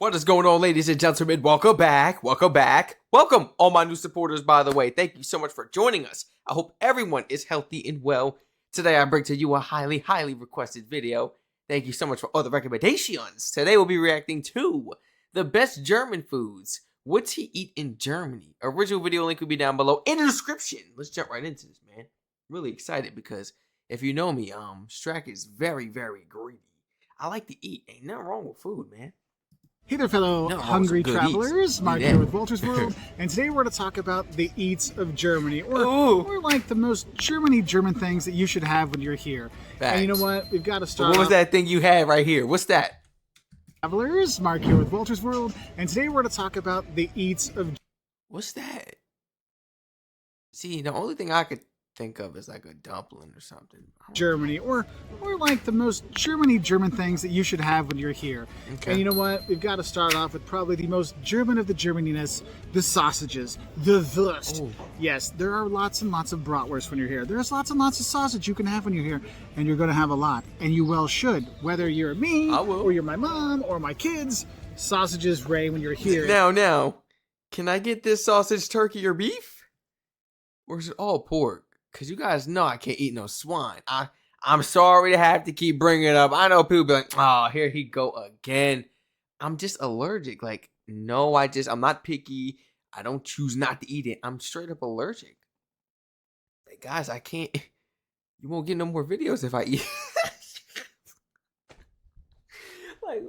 What is going on, ladies and gentlemen? Welcome back. Welcome back. Welcome, all my new supporters, by the way. Thank you so much for joining us. I hope everyone is healthy and well. Today, I bring to you a highly requested video. Thank you so much for all the recommendations. Today, we'll be reacting to the best German foods. What to eat in Germany. Original video link will be down below in the description. Let's jump right into this, man. Really excited because if you know me, Strac is very greedy. I like to eat. Ain't nothing wrong with food, man. Hey there, fellow hungry travelers. Mark here with Walter's World, and today we're going to talk about the eats of Germany, or like the most German things that you should have when you're here. Facts. And you know what? We've got to start. What was that thing you had right here? What's that? Travelers, Mark here with Walter's World, and today we're going to talk about the eats of. What's that? See, the only thing I could think of is like a dumpling or something. Germany, or like the most German things that you should have when you're here. Okay. And you know what? We've got to start off with probably the most German of the Germaniness, the sausages, the Wurst. Oh. Yes, there are lots and lots of bratwurst when you're here. There's lots and lots of sausage you can have when you're here, and you're going to have a lot, and you well should. Whether you're me, or you're my mom, or my kids, sausages reign when you're here. Now, can I get this sausage, turkey, or beef? Or is it all pork? Because you guys know I can't eat no swine. I'm sorry to have to keep bringing it up. I know people be like, oh, here he go again. I'm just allergic. Like, no, I'm not picky. I don't choose not to eat it. I'm straight up allergic. Like, guys, I can't. You won't get no more videos if I eat.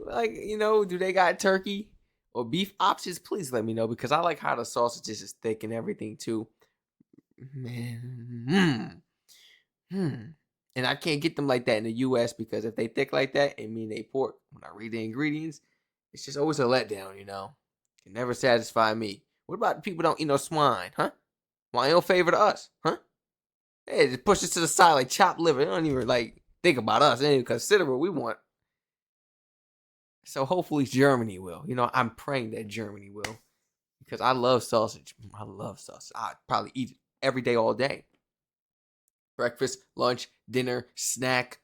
like, you know, do they got turkey or beef options? Please let me know, because I like how the sausages is thick and everything too. Man, and I can't get them like that in the U.S. because if they thick like that, it mean they pork. When I read the ingredients, it's just always a letdown, you know. It never satisfy me. What about the people don't eat no swine, huh? Why ain't no favor to us, huh? Hey, just push it to the side like chopped liver. They don't even like think about us. They don't even consider what we want. So hopefully Germany will. You know, I'm praying that Germany will, because I love sausage. I love sausage. I'd probably eat it every day, all day. Breakfast, lunch, dinner, snack.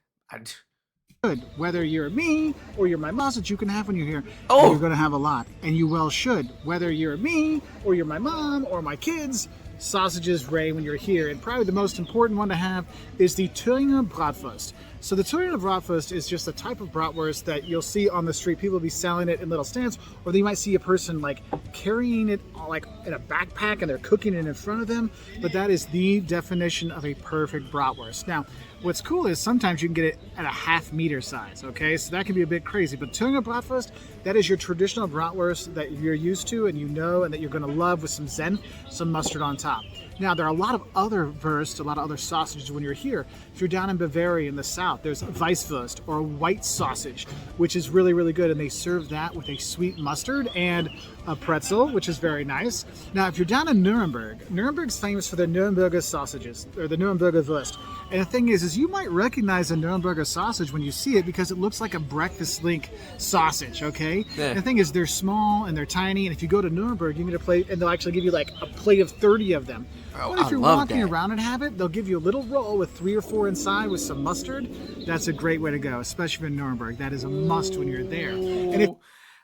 Good. Whether you're me or you're my mom, that you can have when you're here, oh, you're going to have a lot, and you well should. Whether you're me or you're my mom or my kids, sausages reign when you're here. And probably the most important one to have is the Thüringer Bratwurst. So the Thüringer Bratwurst is just a type of bratwurst that you'll see on the street. People will be selling it in little stands, or you might see a person like carrying it like in a backpack and they're cooking it in front of them. But that is the definition of a perfect bratwurst. Now, what's cool is sometimes you can get it at a half-meter size, okay? So that can be a bit crazy. But Thüringer Bratwurst, that is your traditional bratwurst that you're used to and you know and that you're going to love, with some Senf, some mustard on top. Now, there are a lot of other wurst, a lot of other sausages when you're here. If you're down in Bavaria in the south, there's Weisswurst, or white sausage, which is really good. And they serve that with a sweet mustard and a pretzel, which is very nice. Now, if you're down in Nuremberg, Nuremberg's famous for their Nürnberger sausages, or the Nürnberger Wurst. And the thing is you might recognize a Nürnberger sausage when you see it because it looks like a breakfast link sausage, okay? Yeah. And the thing is, they're small and they're tiny, and if you go to Nuremberg, you can get a plate, and they'll actually give you like a plate of 30 of them. Oh, but if you're walking around and have it, they'll give you a little roll with 3 or 4 inside with some mustard. That's a great way to go, especially in Nuremberg. That is a must when you're there. And if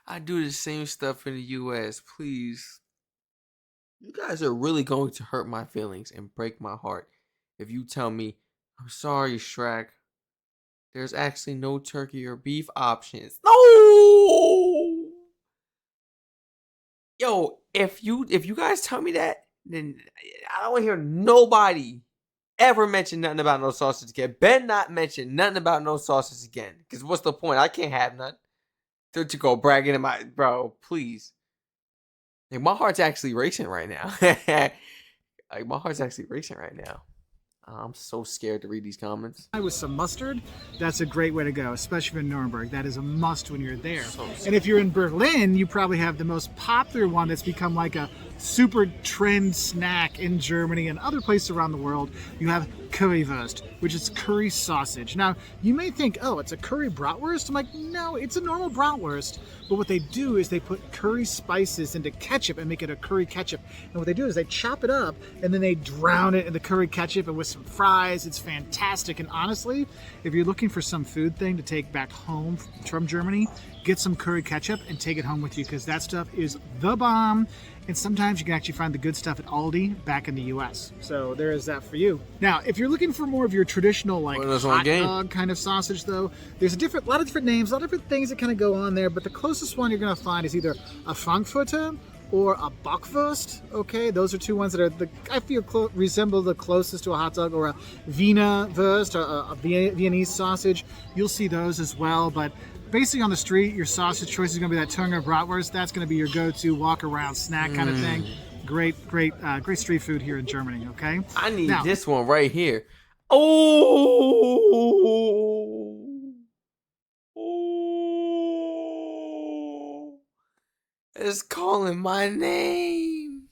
I do the same stuff in the U.S., please. You guys are really going to hurt my feelings and break my heart if you tell me, I'm sorry, Strac, there's actually no turkey or beef options. No! Yo, if you guys tell me that, then I don't want to hear nobody ever mention nothing about no sausage again. Ben not mention nothing about no sausage again. Because what's the point? I can't have none. Don't you go bragging in my... Bro, please. Like, my heart's actually racing right now. Like, my heart's actually racing right now. I'm so scared to read these comments. With some mustard, that's a great way to go, especially in Nuremberg. That is a must when you're there. And if you're in Berlin, you probably have the most popular one that's become like a super trend snack in Germany and other places around the world. You have currywurst, which is curry sausage. Now, you may think, oh, it's a curry bratwurst? I'm like, no, it's a normal bratwurst. But what they do is they put curry spices into ketchup and make it a curry ketchup. And what they do is they chop it up and then they drown it in the curry ketchup and with some fries. It's fantastic. And honestly, if you're looking for some food thing to take back home from Germany, get some curry ketchup and take it home with you, because that stuff is the bomb. And sometimes you can actually find the good stuff at Aldi back in the US. So there is that for you. Now, if you're looking for more of your traditional like hot dog kind of sausage though, there's a lot of different names, a lot of different things that kind of go on there, but the closest one you're going to find is either a Frankfurter or a Bockwurst. Okay, those are two ones that are I feel resemble the closest to a hot dog, or a Wiener Wurst, or a Viennese sausage. You'll see those as well, but basically on the street, your sausage choice is going to be that Turner bratwurst. That's going to be your go-to walk-around snack kind of thing. Great street food here in Germany. Okay. I need this one right here. Oh, it's calling my name.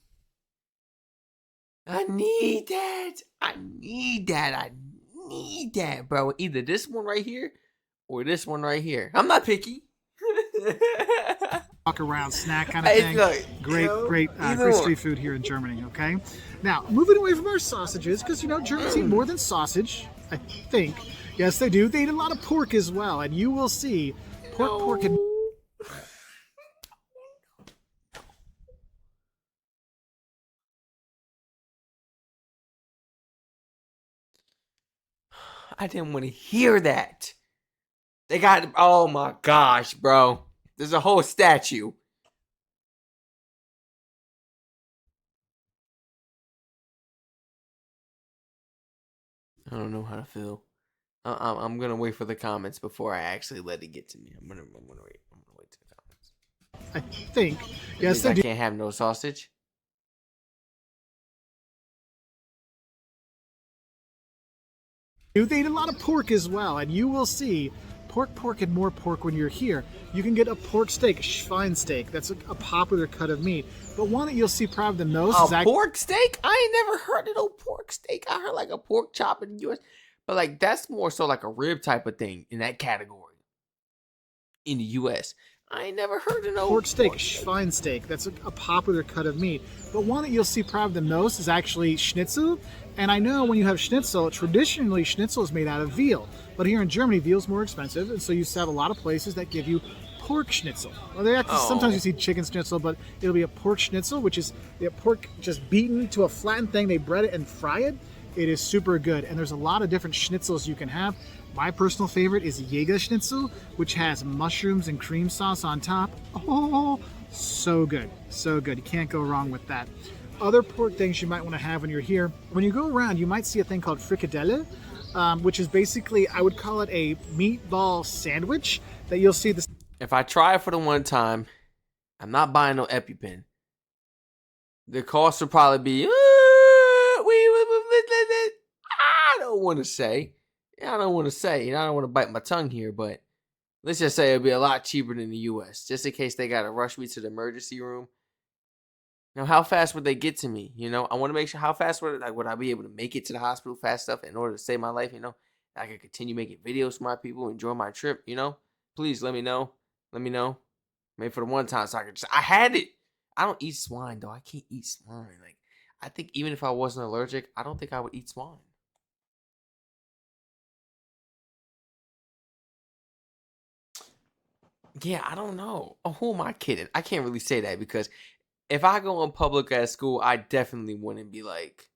I need that. I need that, bro. Either this one right here or this one right here. I'm not picky. Walk around snack kind of thing. Great street food here in Germany. Okay. Now, moving away from our sausages, because Germans eat more than sausage, I think. Yes, they do. They eat a lot of pork as well, and you will see pork and. I didn't want to hear that. They got, oh my gosh, bro. There's a whole statue. I don't know how to feel. I'm gonna wait for the comments before I actually let it get to me. I'm gonna wait. I'm gonna wait to the comments. I think. Yes, I can't have no sausage. They eat a lot of pork as well, and you will see pork, and more pork when you're here. You can get a pork steak, Schweinsteak. That's a popular cut of meat. But one that you'll see probably the most is pork steak? I ain't never heard of no pork steak. I heard like a pork chop in the US. But like that's more so like a rib type of thing in that category. In the US. I ain't never heard of no pork steak, Schweinsteak. That's a popular cut of meat. But one that you'll see probably the most is actually schnitzel. And I know when you have schnitzel, traditionally schnitzel is made out of veal. But here in Germany, veal's more expensive, and so you have a lot of places that give you pork schnitzel. Well, they actually, sometimes you see chicken schnitzel, but it'll be a pork schnitzel, which is the pork just beaten to a flattened thing. They bread it and fry it. It is super good, and there's a lot of different schnitzels you can have. My personal favorite is Jäger Schnitzel, which has mushrooms and cream sauce on top. Oh, so good. So good. You can't go wrong with that. Other pork things you might want to have when you're here. When you go around, you might see a thing called frikadelle, which is basically, I would call it a meatball sandwich that you'll see this. If I try it for the one time, I'm not buying no EpiPen. The cost will probably be, I don't want to say. I don't want to bite my tongue here, but let's just say it'll be a lot cheaper than the US, just in case they got to rush me to the emergency room. Now, how fast would they get to me? I want to make sure how fast would I be able to make it to the hospital fast enough in order to save my life? I could continue making videos for my people, enjoy my trip. Please let me know. Maybe for the one time, so I had it. I don't eat swine though. I can't eat swine. I think even if I wasn't allergic, I don't think I would eat swine. Yeah, I don't know. Oh, who am I kidding? I can't really say that because if I go in public at school, I definitely wouldn't be like,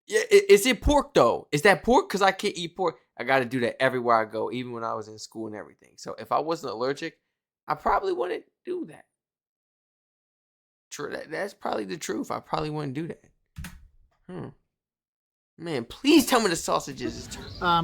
yeah, is it pork though? Is that pork? Because I can't eat pork. I got to do that everywhere I go, even when I was in school and everything. So if I wasn't allergic, I probably wouldn't do that. True, that's probably the truth. I probably wouldn't do that. Man, please tell me the sausages.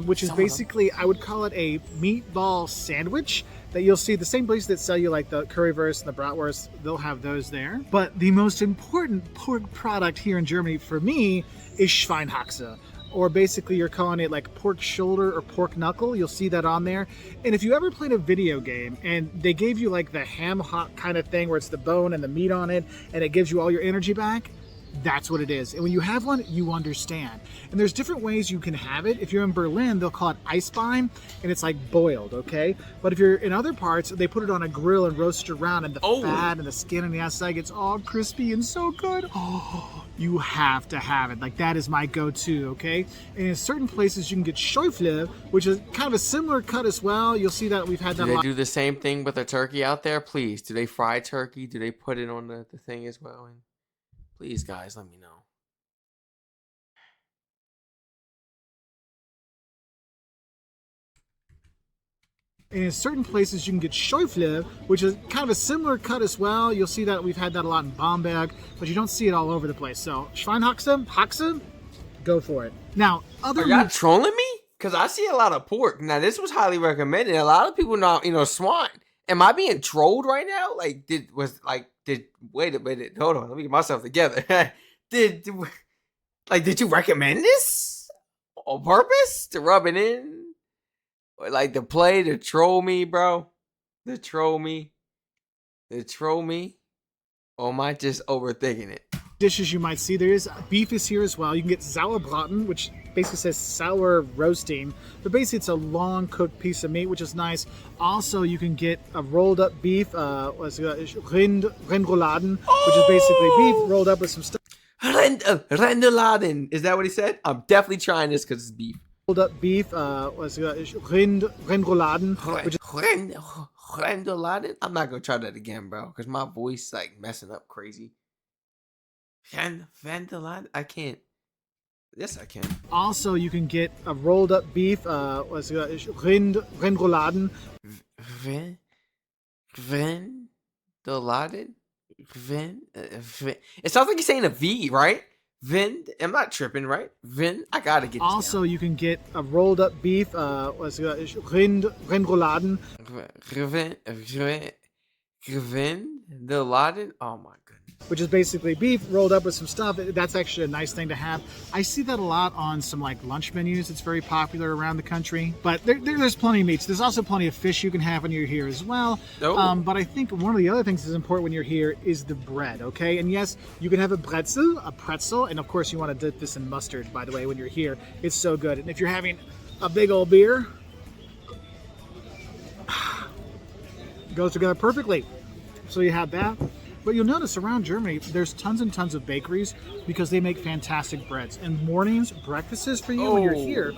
Which is basically, I would call it a meatball sandwich that you'll see the same place that sell you like the currywurst and the bratwurst. They'll have those there. But the most important pork product here in Germany for me is Schweinhaxe. Or basically you're calling it like pork shoulder or pork knuckle. You'll see that on there. And if you ever played a video game and they gave you like the ham hock kind of thing where it's the bone and the meat on it and it gives you all your energy back, That's what it is. And when you have one, you understand. And there's different ways you can have it. If you're in Berlin, they'll call it Eisbein, and it's like boiled, okay? But if you're in other parts, they put it on a grill and roast it around, and the fat and the skin on the outside gets all crispy and so good. Oh, you have to have it. Like, that is my go-to, okay? And in certain places, you can get Schäufle, which is kind of a similar cut as well. You'll see that we've had that Do a they lot. do the same thing with the turkey out there? Please. Do they fry turkey? Do they put it on the thing as well? And please, guys, let me know. And in certain places, you can get Schäufle, which is kind of a similar cut as well. You'll see that we've had that a lot in Bamberg, but you don't see it all over the place. So, Schweinhaxe, go for it. Now, Are y'all trolling me? Because I see a lot of pork. Now, this was highly recommended. A lot of people know, swine. Am I being trolled right now? Like, wait a minute. Hold on. Let me get myself together. did you recommend this on purpose to rub it in? Or like to play, to troll me, bro? To troll me? Or am I just overthinking it? dishes you might see. There is beef is here as well. You can get Sauerbraten, which basically says sour roasting, but basically it's a long cooked piece of meat, which is nice. Also, you can get a rolled up beef, Rindrouladen, which is basically beef rolled up with some stuff. Rendeladen. Is that what he said? I'm definitely trying this because it's beef. Rolled up beef, Rindrouladen, which is Rendeladen? I'm not gonna try that again, bro, because my voice like messing up crazy. Rendeladen? I can't. Yes, I can. also you can get a rolled up beef, Rindrouladen. Rendeladen? It sounds like you're saying a V, right? I'm not tripping, right? I gotta get this Also, down. you can get a rolled up beef, Rindrouladen. Rendeladen? Oh my goodness. Which is basically beef rolled up with some stuff. That's actually a nice thing to have. I see that a lot on some like lunch menus. It's very popular around the country. But there's plenty of meats. There's also plenty of fish you can have when you're here as well. Oh. But I think one of the other things that's important when you're here is the bread, okay? And yes, you can have a pretzel, and of course you want to dip this in mustard, by the way, when you're here. It's so good. And if you're having a big old beer, goes together perfectly. So you have that. But you'll notice around Germany, there's tons and tons of bakeries because they make fantastic breads. And mornings, breakfasts for you when you're here,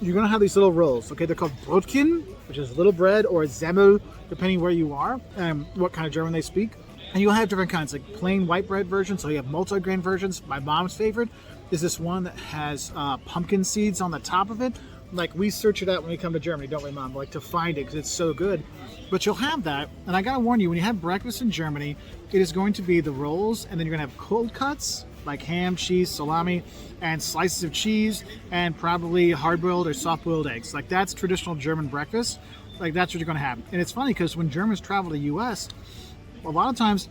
you're going to have these little rolls. Okay, they're called Brotchen, which is little bread, or Semmel, depending where you are and what kind of German they speak. And you'll have different kinds, like plain white bread versions. So you have multi-grain versions. My mom's favorite is this one that has pumpkin seeds on the top of it. Like, we search it out when we come to Germany, don't we, Mom? Like, to find it because it's so good. But you'll have that. And I got to warn you, when you have breakfast in Germany, it is going to be the rolls, and then you're going to have cold cuts, like ham, cheese, salami, and slices of cheese, and probably hard-boiled or soft-boiled eggs. Like, that's traditional German breakfast. Like, that's what you're going to have. And it's funny because when Germans travel to the U.S., a lot of times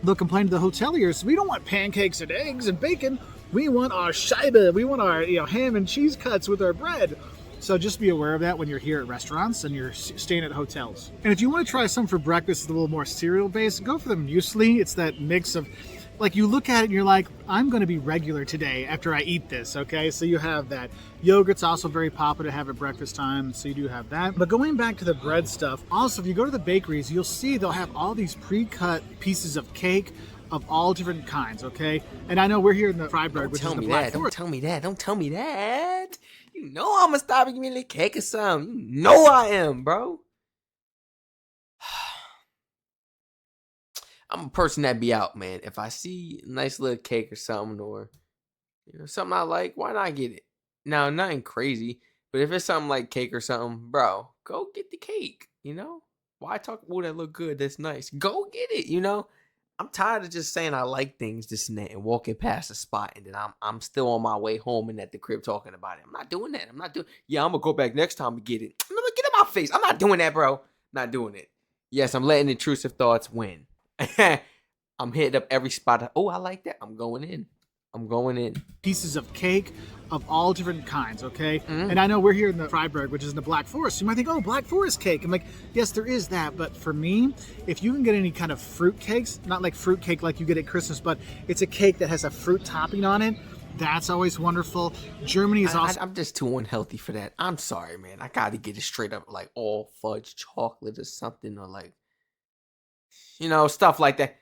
they'll complain to the hoteliers, we don't want pancakes and eggs and bacon. We want our Scheibe. We want our ham and cheese cuts with our bread. So just be aware of that when you're here at restaurants and you're staying at hotels. And if you want to try some for breakfast, a little more cereal based, go for the muesli. It's that mix of, like, you look at it and you're like, I'm going to be regular today after I eat this, okay? So you have that. Yogurt's also very popular to have at breakfast time, so you do have that. But going back to the bread stuff, also if you go to the bakeries, you'll see they'll have all these pre-cut pieces of cake of all different kinds, okay? And I know we're here in the Freiburg, which is the Black Forest. Don't tell me that. You know I'm gonna stop and give me a little cake or something. You know I am, bro. I'm a person that be out, man. If I see a nice little cake or something, or something I like, why not get it? Now, nothing crazy, but if it's something like cake or something, bro, go get the cake. Why talk? Oh, that look good. That's nice. Go get it. I'm tired of just saying I like things, this and that, and walking past a spot, and then I'm still on my way home and at the crib talking about it. I'm not doing that. Yeah, I'm gonna go back next time to get it. I'm gonna get in my face. I'm not doing that, bro. Not doing it. Yes, I'm letting intrusive thoughts win. I'm hitting up every spot. Oh, I like that. I'm going in. I'm going in. pieces of cake of all different kinds, okay? Mm-hmm. And I know we're here in the Freiburg, which is in the Black Forest. You might think, oh, Black Forest cake. I'm like, yes, there is that. But for me, if you can get any kind of fruit cakes, not like fruit cake like you get at Christmas, but it's a cake that has a fruit topping on it, that's always wonderful. Germany is also... I'm just too unhealthy for that. I'm sorry, man. I gotta get it straight up, like all fudge chocolate or something, or like, stuff like that.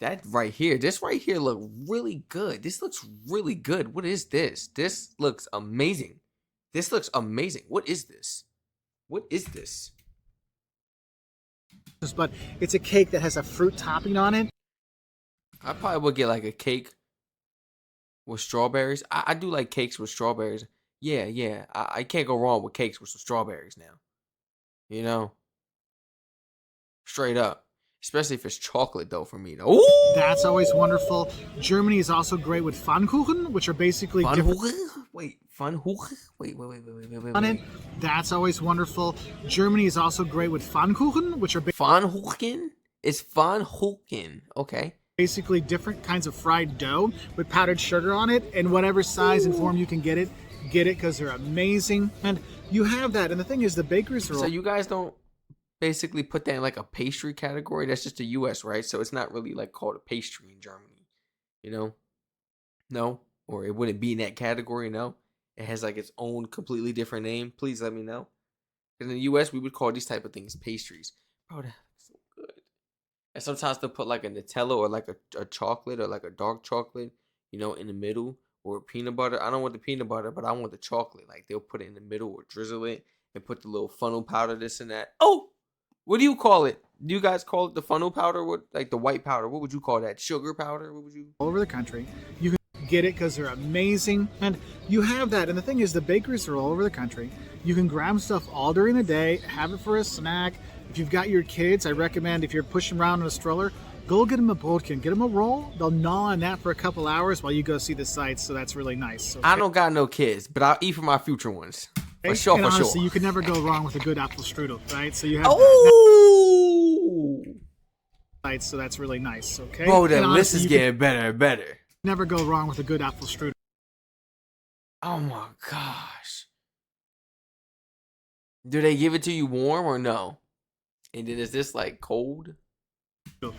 This right here look really good. This looks really good. What is this? This looks amazing. This looks amazing. What is this? What is this? But it's a cake that has a fruit topping on it. I probably would get like a cake with strawberries. I do like cakes with strawberries. Yeah. I can't go wrong with cakes with some strawberries now. Straight up. Especially if it's chocolate, though, for me. Ooh! That's always wonderful. Germany is also great with Pfannkuchen, which are basically Pfannkuchen? Wait, Pfannkuchen? Wait. That's always wonderful. Germany is also great with Pfannkuchen, which are Pfannkuchen? It's Pfannkuchen. Okay. Basically different kinds of fried dough with powdered sugar on it, and whatever size and form you can get it because they're amazing. And you have that. And the thing is, the bakers are... So you guys don't basically put that in like a pastry category? That's just the US, right? So it's not really like called a pastry in Germany, No? Or it wouldn't be in that category, no? It has like its own completely different name. Please let me know. In the US, we would call these type of things pastries. Bro, that's so good. And sometimes they'll put like a Nutella or like a chocolate or like a dark chocolate, in the middle, or peanut butter. I don't want the peanut butter, but I want the chocolate. Like they'll put it in the middle or drizzle it and put the little funnel powder, this and that. Oh! What do you call it? Do you guys call it the funnel powder? What, like the white powder? What would you call that? Sugar powder? What would you? All over the country. You can get it because they're amazing. And you have that. And the thing is, the bakeries are all over the country. You can grab stuff all during the day, have it for a snack. If you've got your kids, I recommend if you're pushing around in a stroller, go get them a brotkin, get them a roll. They'll gnaw on that for a couple hours while you go see the sights. So that's really nice. Okay? I don't got no kids, but I'll eat for my future ones. For sure, and for honestly, sure. you can never go wrong with a good apple strudel, right? So you have that. So that's really nice, okay? Bro, the list is getting better and better. Never go wrong with a good apple strudel. Oh my gosh. Do they give it to you warm or no? And then is this like cold?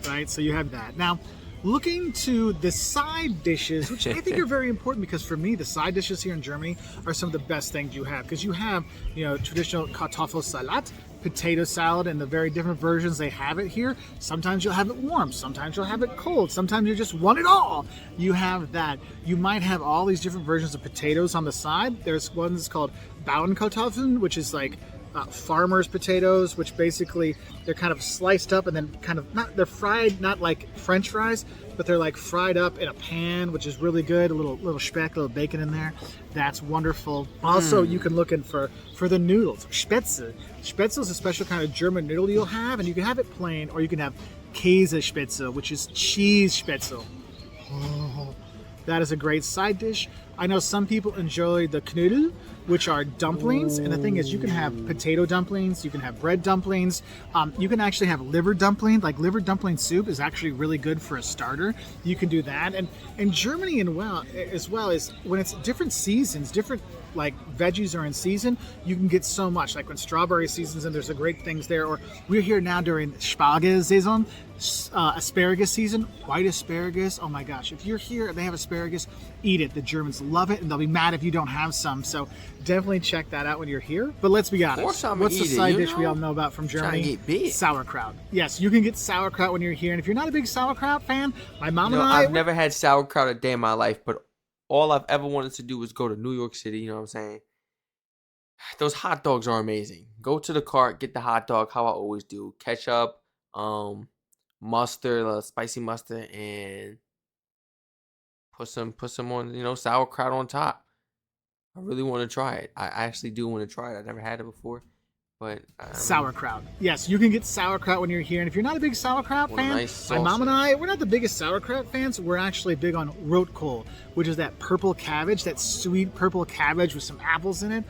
Right, so you have that. Now, looking to the side dishes, which I think are very important, because for me, the side dishes here in Germany are some of the best things you have. Because you have, traditional Kartoffelsalat, potato salad, and the very different versions they have it here. Sometimes you'll have it warm, sometimes you'll have it cold, sometimes you just want it all. You have that. You might have all these different versions of potatoes on the side. There's ones called Bauernkartoffeln, which is like farmers potatoes, which basically they're kind of sliced up and then they're fried, not like French fries, but they're like fried up in a pan, which is really good. A little speck, a little bacon in there. That's wonderful. Also, you can look in for the noodles. Spätzle. Spätzle is a special kind of German noodle you'll have, and you can have it plain, or you can have Käsespätzle, which is cheese spätzle. Oh, that is a great side dish. I know some people enjoy the knödel, which are dumplings. And the thing is, you can have potato dumplings, you can have bread dumplings, you can actually have liver dumpling. Like liver dumpling soup is actually really good for a starter. You can do that. And in Germany as well is when it's different seasons, different like veggies are in season, you can get so much. Like when strawberry season's in, there's a great things there. Or we're here now during Spargel season, asparagus season, white asparagus. Oh my gosh, if you're here and they have asparagus, eat it. The Germans love it, and they'll be mad if you don't have some. So definitely check that out when you're here. But let's be honest, what's the side dish we all know about from Germany? Sauerkraut. Yes, you can get sauerkraut when you're here. And if you're not a big sauerkraut fan, my mom and I've never had sauerkraut a day in my life, but all I've ever wanted to do was go to New York City, you know what I'm saying? Those hot dogs are amazing. Go to the cart, get the hot dog, how I always do. Ketchup, mustard, spicy mustard, and put some on, sauerkraut on top. I really want to try it. I actually do want to try it. I've never had it before. But sauerkraut. Yes, you can get sauerkraut when you're here. And if you're not a big sauerkraut fan, my mom and I, we're not the biggest sauerkraut fans. We're actually big on rotkohl, which is that purple cabbage, that sweet purple cabbage with some apples in it.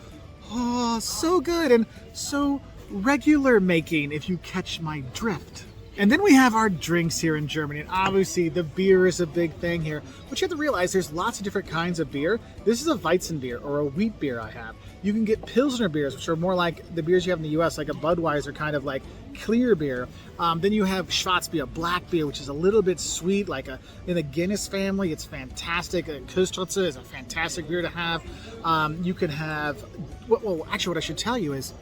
Oh, so good and so regular making, if you catch my drift. And then we have our drinks here in Germany. And obviously, the beer is a big thing here. But you have to realize there's lots of different kinds of beer. This is a Weizen beer or a wheat beer I have. You can get Pilsner beers, which are more like the beers you have in the U.S., like a Budweiser kind of like clear beer. Then you have Schwarzbier, black beer, which is a little bit sweet, like in the Guinness family. It's fantastic. Köstritze is a fantastic beer to have. You can have, well, actually, what I should tell you is,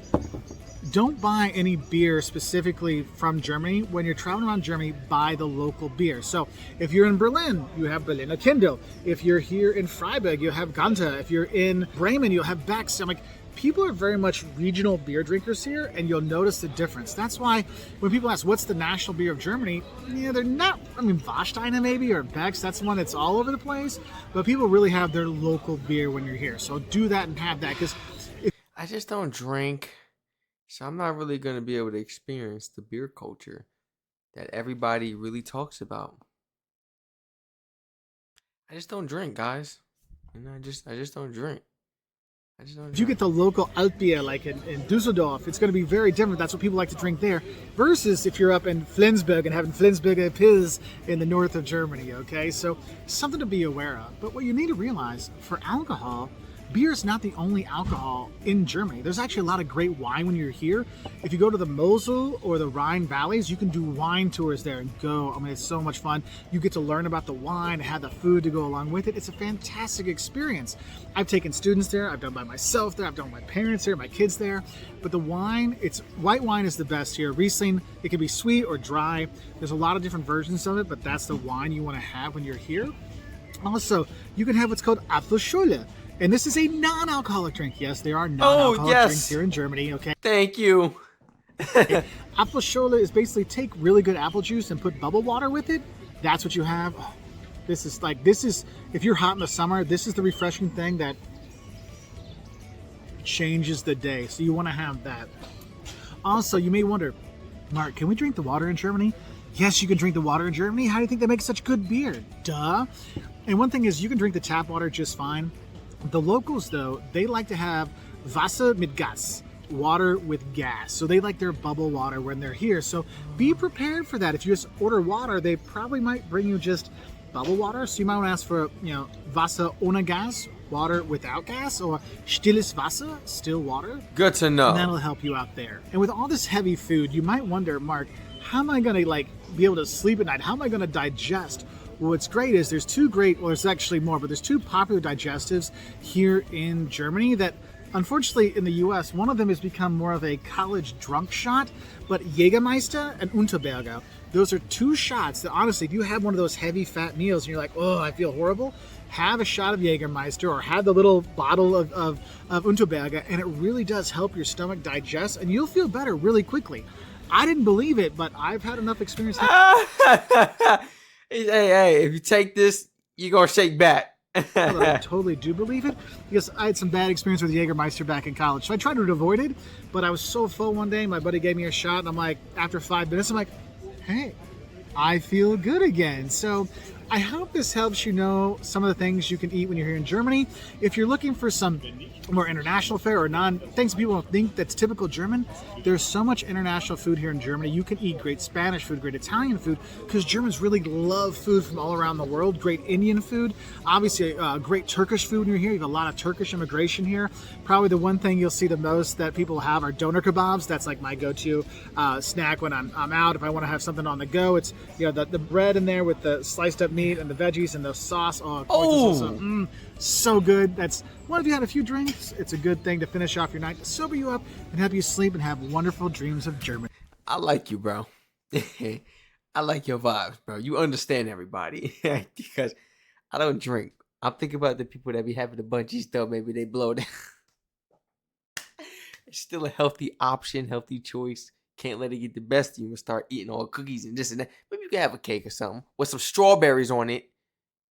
don't buy any beer specifically from Germany. When you're traveling around Germany, buy the local beer. So if you're in Berlin, you have Berliner Kindle. If you're here in Freiburg, you have Ganter. If you're in Bremen, you'll have Beck's. I'm like, people are very much regional beer drinkers here, and you'll notice the difference. That's why when people ask, what's the national beer of Germany? Yeah, they're not, Warsteiner maybe, or Beck's. That's the one that's all over the place. But people really have their local beer when you're here. So do that and have that, because I just don't drink. So I'm not really going to be able to experience the beer culture that everybody really talks about. I just don't drink, guys. And I just don't drink. if you get the local Altbier, like in Dusseldorf, it's going to be very different. That's what people like to drink there. Versus if you're up in Flensburg and having Flensburger Pils in the north of Germany, okay? So something to be aware of. But what you need to realize, for alcohol, beer is not the only alcohol in Germany. There's actually a lot of great wine when you're here. If you go to the Mosel or the Rhine valleys, you can do wine tours there and go. I mean, it's so much fun. You get to learn about the wine and have the food to go along with it. It's a fantastic experience. I've taken students there. I've done by myself there. I've done with my parents there, my kids there. But the wine, white wine is the best here. Riesling, it can be sweet or dry. There's a lot of different versions of it, but that's the wine you want to have when you're here. Also, you can have what's called Apfelschorle. And this is a non-alcoholic drink. Yes, there are non-alcoholic drinks here in Germany, okay? Thank you. Apfelschorle is basically take really good apple juice and put bubble water with it. That's what you have. Oh, this is, if you're hot in the summer, this is the refreshing thing that changes the day. So you want to have that. Also, you may wonder, Mark, can we drink the water in Germany? Yes, you can drink the water in Germany. How do you think they make such good beer? Duh. And one thing is, you can drink the tap water just fine. The locals, though, they like to have Wasser mit Gas, water with gas. So they like their bubble water when they're here. So be prepared for that. If you just order water, they probably might bring you just bubble water. So you might want to ask for, Wasser ohne Gas, water without gas, or stilles Wasser, still water. Good to know. And that'll help you out there. And with all this heavy food, you might wonder, Mark, how am I going to be able to sleep at night? How am I going to digest? Well, what's great is there's there's actually more, but there's two popular digestives here in Germany that, unfortunately, in the U.S., one of them has become more of a college drunk shot, but Jägermeister and Unterberger, those are two shots that, honestly, if you have one of those heavy fat meals and you're like, oh, I feel horrible, have a shot of Jägermeister or have the little bottle of Unterberger, and it really does help your stomach digest, and you'll feel better really quickly. I didn't believe it, but I've had enough experience. Hey, if you take this, you're going to shake back. I totally do believe it, because I had some bad experience with Jägermeister back in college. So I tried to avoid it, but I was so full one day, my buddy gave me a shot, and I'm like, after 5 minutes, I'm like, hey, I feel good again. So I hope this helps you know some of the things you can eat when you're here in Germany. If you're looking for some more international fare or things people don't think that's typical German, there's so much international food here in Germany. You can eat great Spanish food, great Italian food, because Germans really love food from all around the world. Great Indian food, obviously great Turkish food when you're here. You have a lot of Turkish immigration here. Probably the one thing you'll see the most that people have are doner kebabs. That's like my go-to snack when I'm out. If I want to have something on the go, it's the bread in there with the sliced up meat and the veggies and the sauce. So good. That's one. If you had a few drinks, it's a good thing to finish off your night, to sober you up and help you sleep and have wonderful dreams of Germany. I like you, bro. I like your vibes, bro. You understand everybody. Because I don't drink. I'm thinking about the people that be having the bungee stuff. Maybe they blow down. It's still a healthy option, healthy choice. Can't let it get the best of you and start eating all cookies and this and that. Maybe you can have a cake or something with some strawberries on it.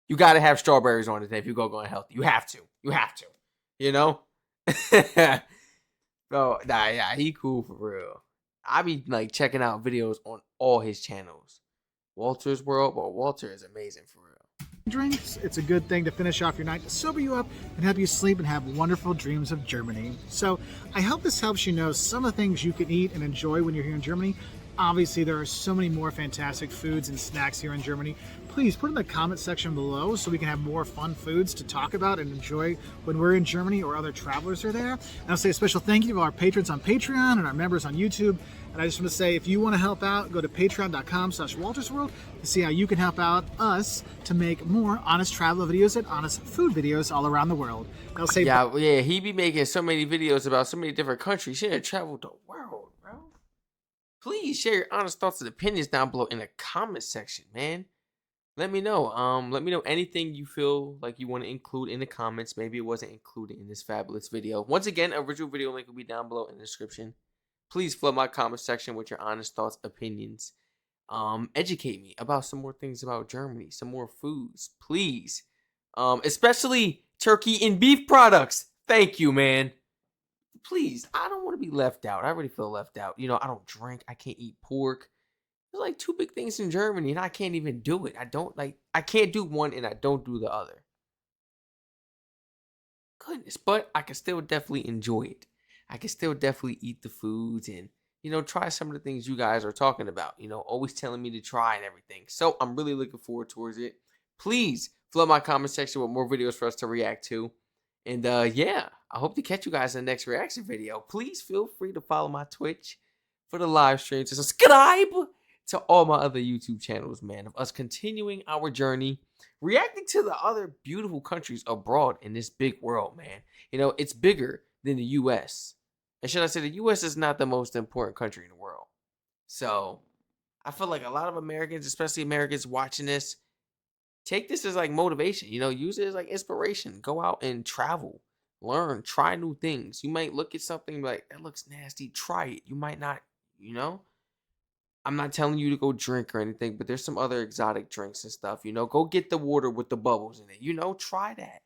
You got to have strawberries on it if you go going healthy. You have to. You have to. You know? Bro, yeah, he cool for real. I be checking out videos on all his channels. Walter's World, but Walter is amazing for real. Drinks, it's a good thing to finish off your night, to sober you up and help you sleep and have wonderful dreams of Germany. So I hope this helps you know some of the things you can eat and enjoy when you're here in Germany. Obviously, there are so many more fantastic foods and snacks here in Germany. Please put in the comment section below so we can have more fun foods to talk about and enjoy when we're in Germany or other travelers are there. And I'll say a special thank you to our patrons on Patreon and our members on YouTube. And I just want to say, if you want to help out, go to patreon.com/waltersworld to see how you can help out us to make more honest travel videos and honest food videos all around the world. And I'll say, yeah, he be making so many videos about so many different countries. He done traveled the world, bro. Please share your honest thoughts and opinions down below in the comment section, man. Let me know. Let me know anything you feel like you want to include in the comments. Maybe it wasn't included in this fabulous video. Once again, original video link will be down below in the description. Please flood my comment section with your honest thoughts, opinions. Educate me about some more things about Germany, some more foods, please. Especially turkey and beef products. Thank you, man. Please, I don't want to be left out. I really feel left out. You know, I don't drink. I can't eat pork. There's like two big things in Germany, and I can't even do it. I can't do one, and I don't do the other. Goodness, but I can still definitely enjoy it. I can still definitely eat the foods and, you know, try some of the things you guys are talking about. You know, always telling me to try and everything. So I'm really looking forward towards it. Please flood my comment section with more videos for us to react to. And yeah, I hope to catch you guys in the next reaction video. Please feel free to follow my Twitch for the live streams and subscribe to all my other YouTube channels, man, of us continuing our journey, reacting to the other beautiful countries abroad in this big world, man. You know, it's bigger than the U.S. And should I say the U.S. is not the most important country in the world. So I feel like a lot of Americans, especially Americans watching this, take this as like motivation, you know, use it as like inspiration. Go out and travel, learn, try new things. You might look at something like, that looks nasty, try it. You might not, you know. I'm not telling you to go drink or anything, but there's some other exotic drinks and stuff, you know. Go get the water with the bubbles in it, you know, try that.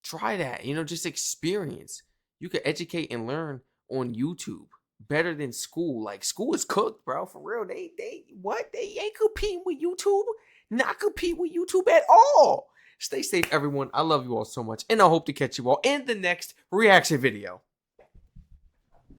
Try that, you know, just experience. You can educate and learn on YouTube better than school. Like, school is cooked, bro, for real. They ain't competing with YouTube. Not compete with YouTube at all. Stay safe, everyone. I love you all so much, and I hope to catch you all in the next reaction video.